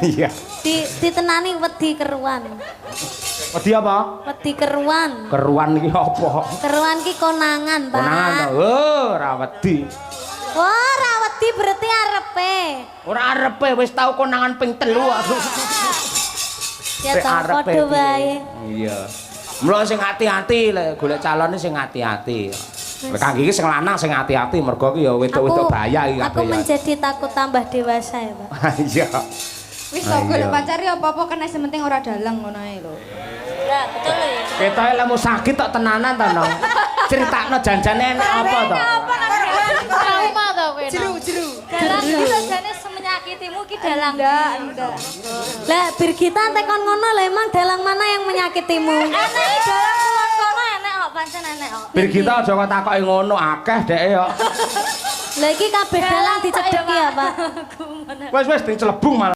Iya. Ditenani wedi keruan. Wedi apa? Wedi keruan. Keruan iki apa? Keruan ki konangan, Pak. Konangan. Oh, ora wedi. Wah, ora wedi berarti arepe. Ora arepe wis tau konangan ping 3 aku. Ya ta padha wae. Iya. Mula sing ati-ati lek golek calone sing ati-ati. Lek kangge iki sing lanang sing ati-ati mergo ki ya wedok-wedok bahaya iki kabeh. Aku menjadi takut tambah dewasa ya, Pak. Iya. Wis kok golek pacar ya apa-apa kena sementing ora dalang ngono ae lho. Lah, betul ya. Ketoke lemu sakit tok tenanan ta, Nong. Critakno janjane enak apa to? Trauma to kowe. Jeru. Dalang iki jane semenyakitimu ki dalang. Enggak. Lah, Birgita tekon ngono lho emang dalang mana yang menyakitimu? Enek dalang kulon kono enek kok, pancen enek kok. Birgita aja kok takoki ngono akeh dheke yo. Lah iki kabeh dalang dicedheki ya, Pak. Wis dicelebung malah.